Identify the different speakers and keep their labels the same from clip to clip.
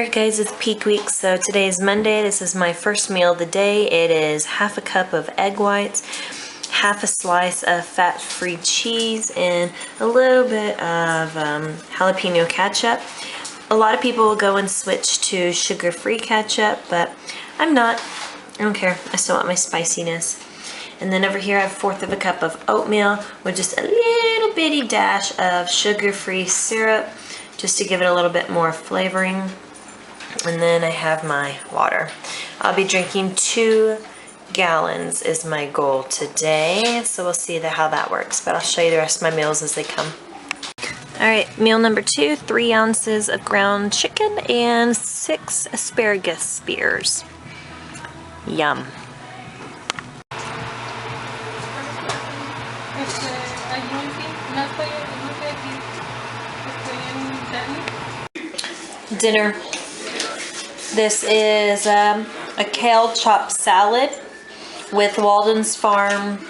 Speaker 1: Alright guys, it's peak week, so today is Monday. This is my first meal of the day. It is half a cup of egg whites, half a slice of fat-free cheese, and a little bit of jalapeno ketchup. A lot of people will go and switch to sugar-free ketchup, but I'm not. I don't care. I still want my spiciness. And then over here I have 1/4 of a cup of oatmeal with just a little bitty dash of sugar-free syrup just to give it a little bit more flavoring. And then I have my water. I'll be drinking 2 gallons is my goal today, so we'll see how that works, but I'll show you the rest of my meals as they come. Alright, meal number 2, 3 ounces of ground chicken and 6 asparagus spears. Yum. Dinner. This is a kale chopped salad with Walden's Farm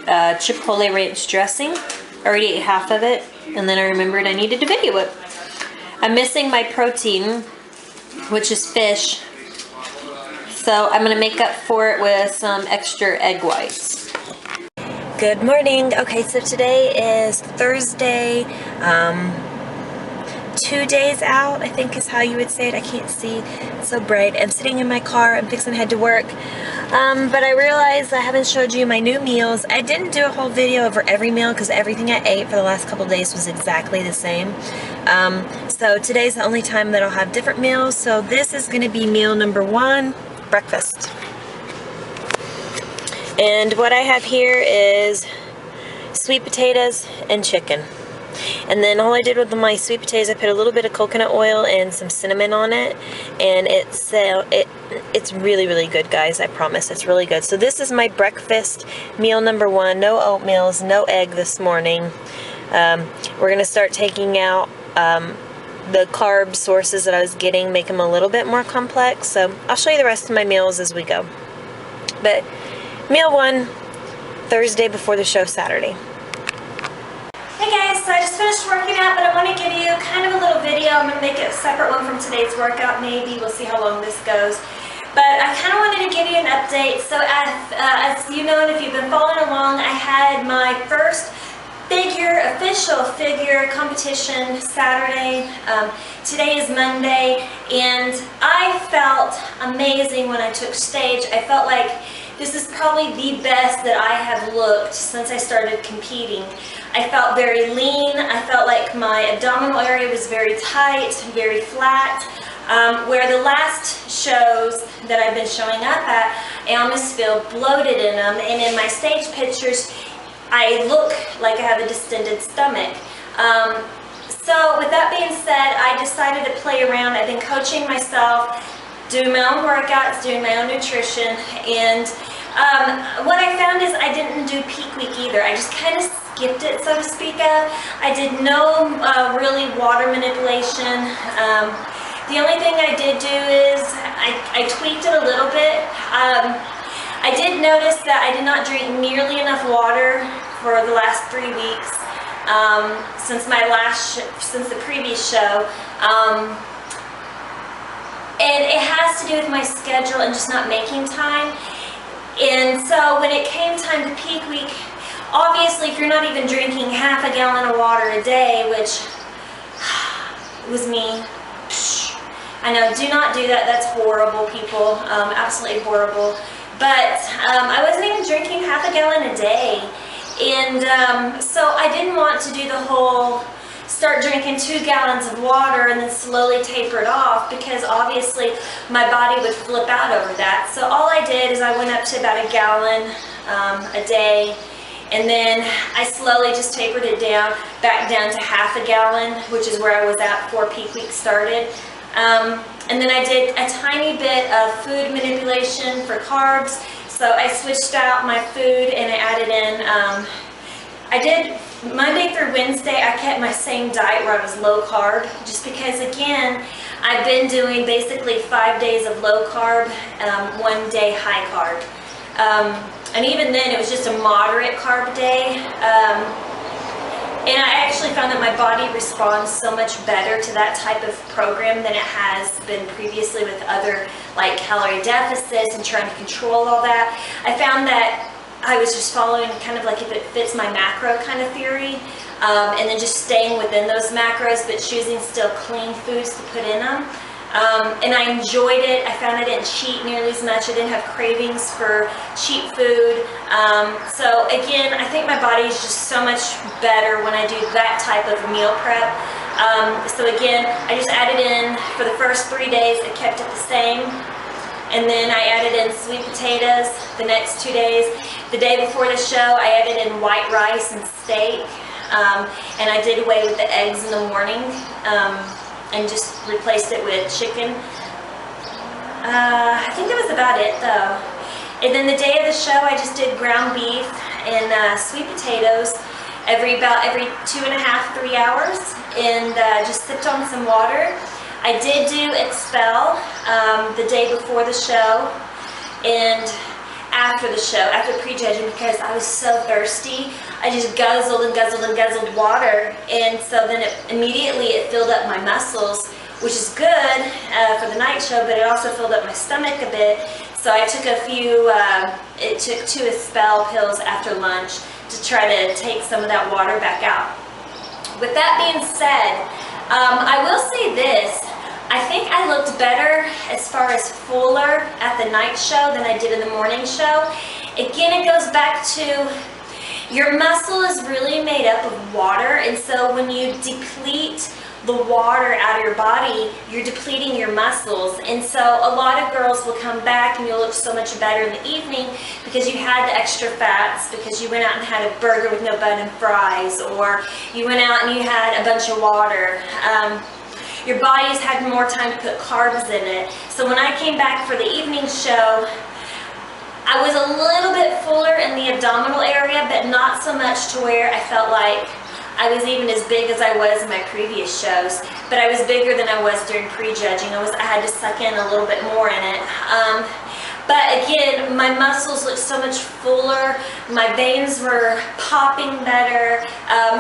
Speaker 1: Chipotle ranch dressing. I already ate half of it, and then I remembered I needed to video it. I'm missing my protein, which is fish, so I'm going to make up for it with some extra egg whites. Good morning. Okay, so today is Thursday. 2 days out, I think is how you would say it. I can't see, it's so bright. I'm sitting in my car, I'm fixing to head to work. But I realized I haven't showed you my new meals. I didn't do a whole video over every meal because everything I ate for the last couple days was exactly the same. So today's the only time that I'll have different meals. So this is going to be meal number 1, breakfast. And what I have here is sweet potatoes and chicken. And then all I did with my sweet potatoes, I put a little bit of coconut oil and some cinnamon on it, and it's really, really good, guys. I promise, it's really good. So this is my breakfast meal number 1. No oatmeals, no egg this morning. We're gonna start taking out the carb sources that I was getting, make them a little bit more complex. So I'll show you the rest of my meals as we go. But meal 1, Thursday before the show Saturday. Hey guys, so I just finished working out, but I want to give you kind of a little video. I'm going to make it a separate one from today's workout, maybe. We'll see how long this goes. But I kind of wanted to give you an update. So as you know, and if you've been following along, I had my first official figure competition Saturday. Today is Monday, and I felt amazing when I took stage. I felt like this is probably the best that I have looked since I started competing. I felt very lean. I felt like my abdominal area was very tight, very flat. Where the last shows that I've been showing up at, I almost feel bloated in them. And in my stage pictures, I look like I have a distended stomach. So with that being said, I decided to play around. I've been coaching myself, doing my own workouts, doing my own nutrition, and what I found is I didn't do peak week either. I just kind of skipped it, so to speak of. I did no really water manipulation. The only thing I did do is I tweaked it a little bit. I did notice that I did not drink nearly enough water for the last 3 weeks since the previous show. And it has to do with my schedule and just not making time. And so when it came time to peak week, obviously if you're not even drinking half a gallon of water a day, which was me, I know, do not do that. That's horrible, people, absolutely horrible. But I wasn't even drinking half a gallon a day. And so I didn't want to do the whole start drinking 2 gallons of water and then slowly taper it off, because obviously my body would flip out over that. So all I did is I went up to about a gallon a day, and then I slowly just tapered it down, back down to half a gallon, which is where I was at before peak week started. And then I did a tiny bit of food manipulation for carbs. So I switched out my food and I added in, I did Monday through Wednesday, I kept my same diet where I was low carb, just because, again, I've been doing basically 5 days of low carb, 1 day high carb. And even then, it was just a moderate carb day. And I actually found that my body responds so much better to that type of program than it has been previously with other like calorie deficits and trying to control all that. I found that I was just following kind of like if it fits my macro kind of theory, and then just staying within those macros but choosing still clean foods to put in them. And I enjoyed it. I found I didn't cheat nearly as much. I didn't have cravings for cheap food. So again, I think my body is just so much better when I do that type of meal prep. So again, I just added in, for the first 3 days, I kept it the same. And then I added in sweet potatoes the next 2 days. The day before the show, I added in white rice and steak. And I did away with the eggs in the morning. And just replaced it with chicken. I think that was about it though. And then the day of the show, I just did ground beef and sweet potatoes every 2.5–3 hours, and just sipped on some water. I did do Expel the day before the show and after the show, after prejudging, because I was so thirsty. I just guzzled and guzzled and guzzled water, and so then immediately it filled up my muscles, which is good for the night show, but it also filled up my stomach a bit. So I took a few, it took 2 Expel pills after lunch to try to take some of that water back out. With that being said, I will say this. I think I looked better as far as fuller at the night show than I did in the morning show. Again, it goes back to your muscle is really made up of water, and so when you deplete the water out of your body, you're depleting your muscles. And so a lot of girls will come back and you'll look so much better in the evening because you had the extra fats, because you went out and had a burger with no bun and fries, or you went out and you had a bunch of water. Your body's had more time to put carbs in it. So when I came back for the evening show, I was a little bit fuller in the abdominal area, but not so much to where I felt like I was even as big as I was in my previous shows. But I was bigger than I was during prejudging. I had to suck in a little bit more in it. But again, my muscles looked so much fuller. My veins were popping better.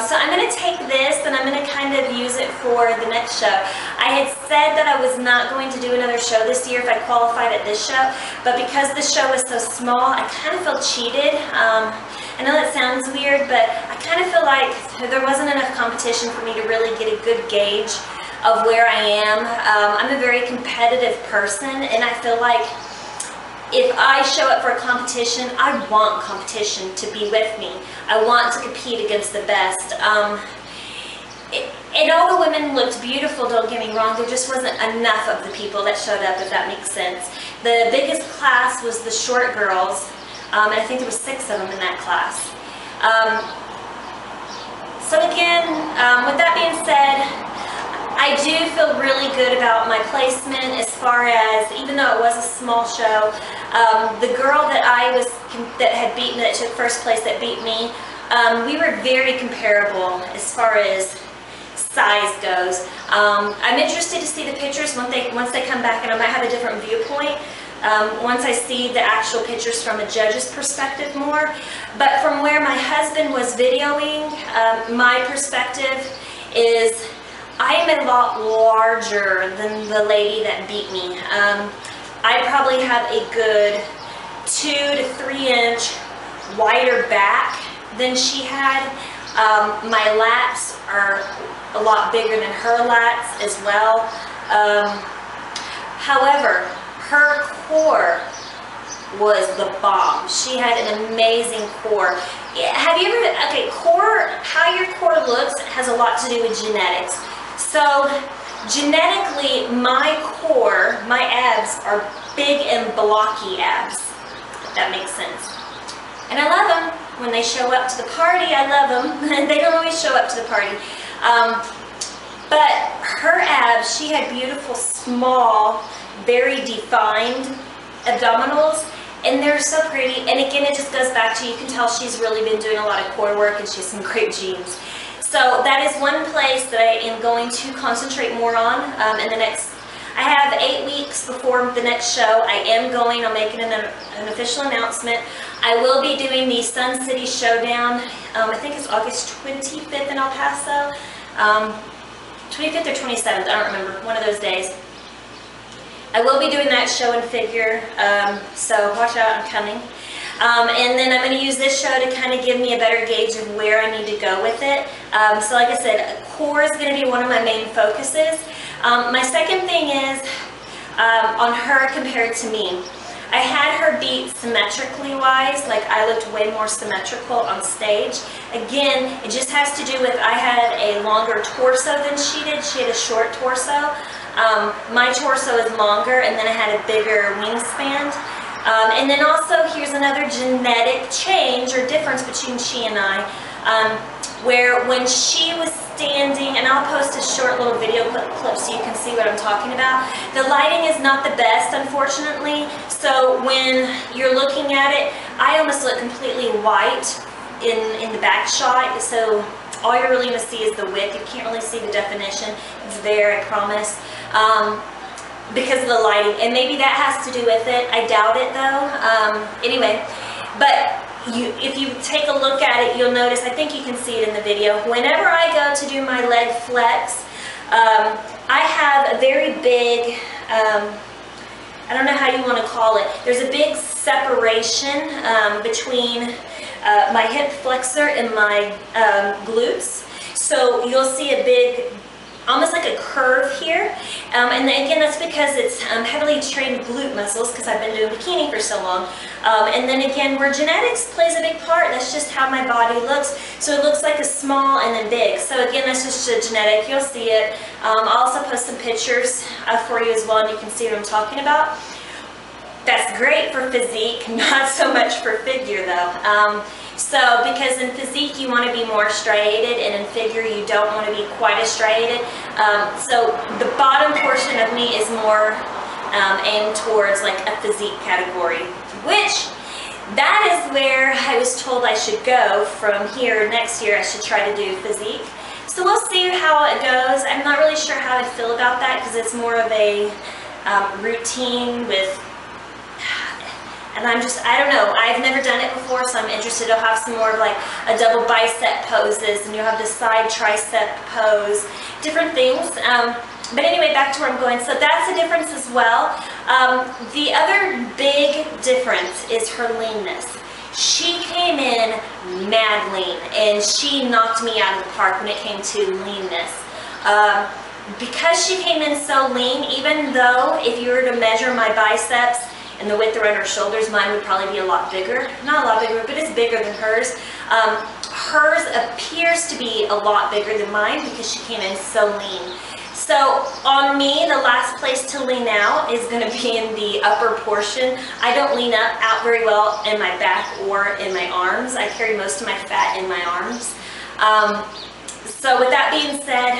Speaker 1: So I'm going to take this and I'm going to kind of use it for the next show. I had said that I was not going to do another show this year if I qualified at this show. But because the show was so small, I kind of felt cheated. I know that sounds weird, but I kind of feel like there wasn't enough competition for me to really get a good gauge of where I am. I'm a very competitive person, and I feel like if I show up for a competition, I want competition to be with me. I want to compete against the best. And all the women looked beautiful, don't get me wrong. There just wasn't enough of the people that showed up, if that makes sense. The biggest class was the short girls, and I think there was 6 of them in that class. So again, with that being said, I do feel really good about my placement as far as, even though it was a small show, the girl that took first place that beat me, we were very comparable as far as size goes. I'm interested to see the pictures once they come back, and I might have a different viewpoint once I see the actual pictures from a judge's perspective more. But from where my husband was videoing, my perspective is I am a lot larger than the lady that beat me. I probably have a good 2 to 3 inch wider back than she had. My lats are a lot bigger than her lats as well. However, her core was the bomb. She had an amazing core. Have you ever, okay, core, how your core looks has a lot to do with genetics. So genetically, my core, my abs are big and blocky abs, if that makes sense. And I love them. When they show up to the party, I love them. They don't always show up to the party. But her abs, she had beautiful, small, very defined abdominals, and they're so pretty. And again, it just goes back to, you can tell she's really been doing a lot of core work, and she has some great genes. So that is one place that I am going to concentrate more on in the next I have 8 weeks before the next show. I am going, I'm making an official announcement. I will be doing the Sun City Showdown. I think it's August 25th in El Paso. 25th or 27th, I don't remember, one of those days. I will be doing that show and figure, so watch out, I'm coming. And then I'm going to use this show to kind of give me a better gauge of where I need to go with it. So like I said, core is going to be one of my main focuses. My second thing is on her compared to me. I had her beat symmetrically wise, like I looked way more symmetrical on stage. Again, it just has to do with I had a longer torso than she did. She had a short torso. My torso is longer, and then I had a bigger wingspan. And then also, here's another genetic change or difference between she and I, where when she was standing, and I'll post a short little video clip so you can see what I'm talking about. The lighting is not the best, unfortunately, so when you're looking at it, I almost look completely white in the back shot, so all you're really going to see is the width. You can't really see the definition. It's there, I promise. Because of the lighting, and maybe that has to do with it. I doubt it though. Anyway, but if you take a look at it, you'll notice, I think you can see it in the video, whenever I go to do my leg flex, I have a very big, I don't know how you want to call it, there's a big separation between my hip flexor and my glutes. So you'll see a big, almost like a curve here, and again that's because it's heavily trained glute muscles because I've been doing bikini for so long, and then again where genetics plays a big part, that's just how my body looks, so it looks like a small and then big, so again that's just a genetic, you'll see it. I'll also post some pictures for you as well, and you can see what I'm talking about. That's great for physique, not so much for figure though. So, because in physique you want to be more striated, and in figure you don't want to be quite as striated. So the bottom portion of me is more aimed towards like a physique category, which that is where I was told I should go from here. Next year I should try to do physique. So we'll see how it goes. I'm not really sure how I feel about that because it's more of a routine with, and I don't know, I've never done it before, so I'm interested. I'll have some more of like a double bicep poses, and you'll have the side tricep pose, different things. But anyway, back to where I'm going. So that's a difference as well. The other big difference is her leanness. She came in mad lean, and she knocked me out of the park when it came to leanness. Because she came in so lean, even though if you were to measure my biceps and the width around her shoulders, mine would probably be a lot bigger. Not a lot bigger, but it's bigger than hers. Hers appears to be a lot bigger than mine because she came in so lean. So on me, the last place to lean out is going to be in the upper portion. I don't lean out very well in my back or in my arms. I carry most of my fat in my arms. So with that being said,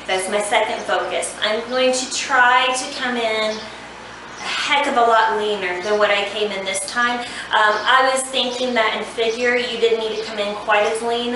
Speaker 1: that's my second focus. I'm going to try to come in a heck of a lot leaner than what I came in this time. I was thinking that in figure you didn't need to come in quite as lean,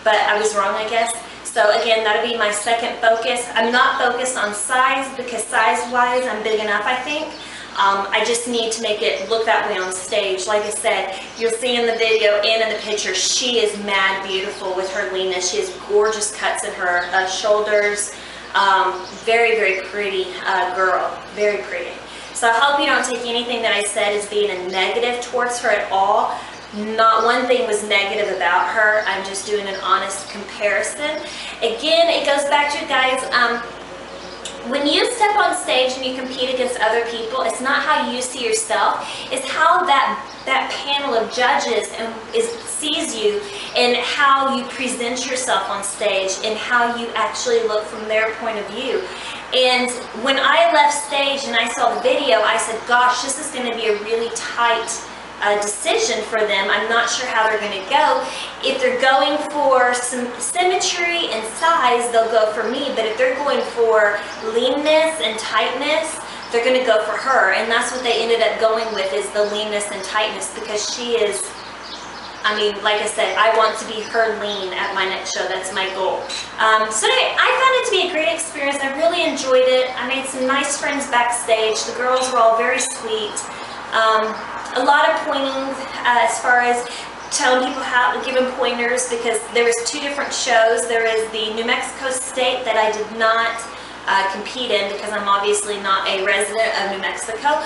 Speaker 1: but I was wrong, I guess. So again, that'll be my second focus. I'm not focused on size because size-wise I'm big enough, I think. I just need to make it look that way on stage. Like I said, you'll see in the video and in the picture, she is mad beautiful with her leanness. She has gorgeous cuts in her shoulders. Very, very pretty girl. Very pretty. So I hope you don't take anything that I said as being a negative towards her at all. Not one thing was negative about her. I'm just doing an honest comparison. Again, it goes back to, guys, when you step on stage and you compete against other people, it's not how you see yourself, it's how that panel of judges sees you, and how you present yourself on stage, and how you actually look from their point of view. And when I left stage and I saw the video, I said, gosh, this is going to be a really tight decision for them. I'm not sure how they're going to go. If they're going for some symmetry and size, they'll go for me, but if they're going for leanness and tightness, they're going to go for her. And that's what they ended up going with, is the leanness and tightness, because she is
Speaker 2: I mean, like I said, I want to be her lean at my next show. That's my goal. So anyway, I found it to be a great experience. I really enjoyed it. I made some nice friends backstage. The girls were all very sweet. A lot of pointing as far as telling people how to give them pointers, because there was 2 different shows. There is the New Mexico State that I did not compete in because I'm obviously not a resident of New Mexico.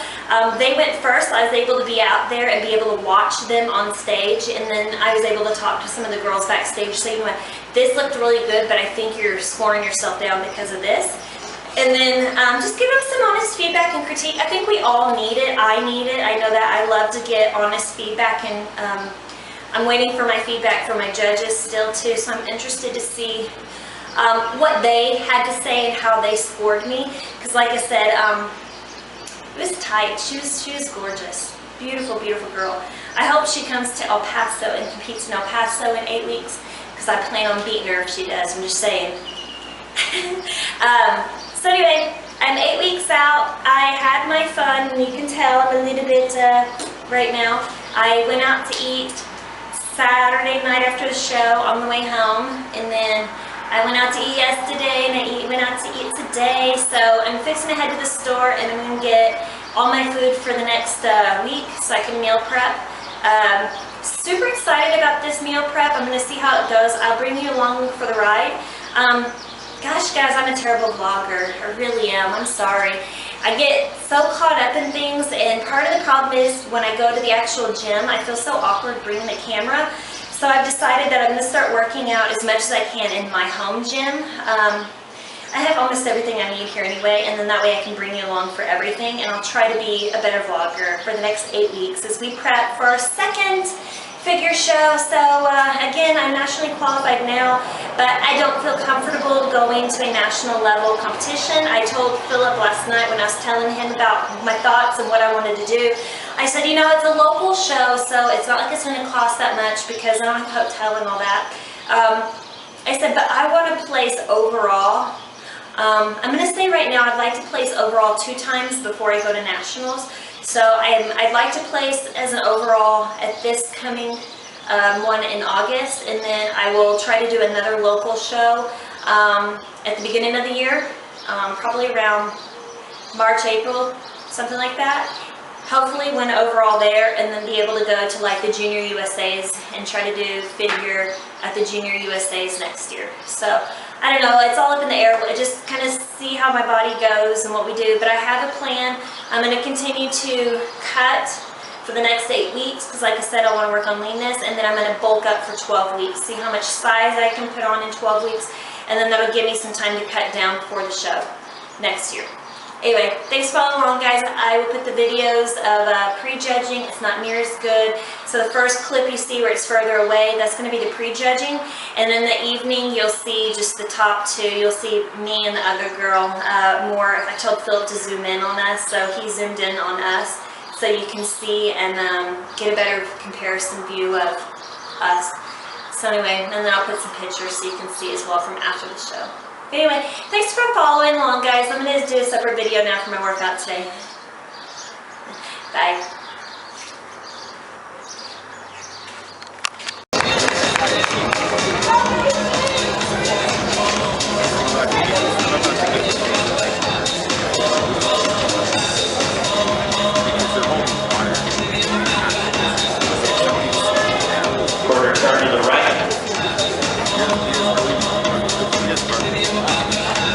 Speaker 2: They went first. I was able to be out there and be able to watch them on stage, and then I was able to talk to some of the girls backstage saying, well, this looked really good, but I think you're scoring yourself down because of this. And then just give them some honest feedback and critique. I think we all need it. I need it. I know that I love to get honest feedback, and I'm waiting for my feedback from my judges still too, so I'm interested to see what they had to say and how they scored me. Because like I said, it was tight. She was gorgeous. Beautiful, beautiful girl. I hope she comes to El Paso and competes in El Paso in 8 weeks, because I plan on beating her if she does. I'm just saying. So anyway, I'm 8 weeks out. I had my fun, and you can tell I'm a little bit right now. I went out to eat Saturday night after the show on the way home, and then I went out to eat yesterday, and I went out to eat today. So I'm fixing to head to the store, and I'm going to get all my food for the next week so I can meal prep. Super excited about this meal prep. I'm going to see how it goes. I'll bring you along for the ride. Gosh, guys, I'm a terrible vlogger. I really am. I'm sorry. I get so caught up in things, and part of the problem is when I go to the actual gym, I feel so awkward bringing the camera. So I've decided that I'm going to start working out as much as I can in my home gym. I have almost everything I need here anyway, and then that way I can bring you along for everything, and I'll try to be a better vlogger for the next 8 weeks as we prep for our second figure show. So again, I'm nationally qualified now, but I don't feel comfortable going to a national level competition. I told Phillip last night when I was telling him about my thoughts and what I wanted to do, I said, you know, it's a local show, so it's not like it's going to cost that much because I don't have a hotel and all that. I said, but I want to place overall. I'm going to say right now I'd like to place overall 2 times before I go to nationals. So I'd like to place as an overall at this coming one in August, and then I will try to do another local show at the beginning of the year, probably around March, April, something like that. Hopefully win overall there, and then be able to go to like the Junior USAs and try to do figure at the Junior USAs next year. So I don't know, it's all up in the air. I just kind of see how my body goes and what we do, but I have a plan. I'm going to continue to cut for the next 8 weeks, because like I said, I want to work on leanness, and then I'm going to bulk up for 12 weeks, see how much size I can put on in 12 weeks, and then that'll give me some time to cut down before the show next year. Anyway, thanks for following along, guys. I will put the videos of prejudging. It's not near as good. So the first clip you see where it's further away, that's going to be the prejudging. And in the evening, you'll see just the top 2. You'll see me and the other girl more. I told Phillip to zoom in on us, so he zoomed in on us so you can see and get a better comparison view of us. So anyway, and then I'll put some pictures so you can see as well from after the show. Anyway, thanks for following along, guys. I'm going to do a separate video now for my workout today. Bye.
Speaker 3: Quarter turn to the right.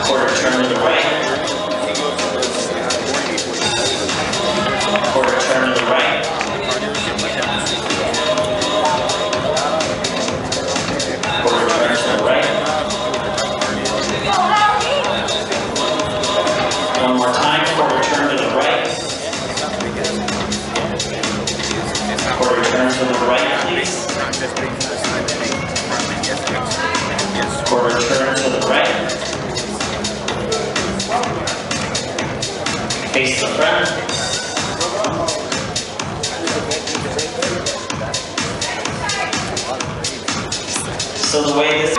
Speaker 3: Quarter turn to the right. Quarter turn to the right. Quarter turn to the right. One more time, quarter turn to the right. Quarter turn to the right, please. Quarter turn to the right. Face the front. So the way this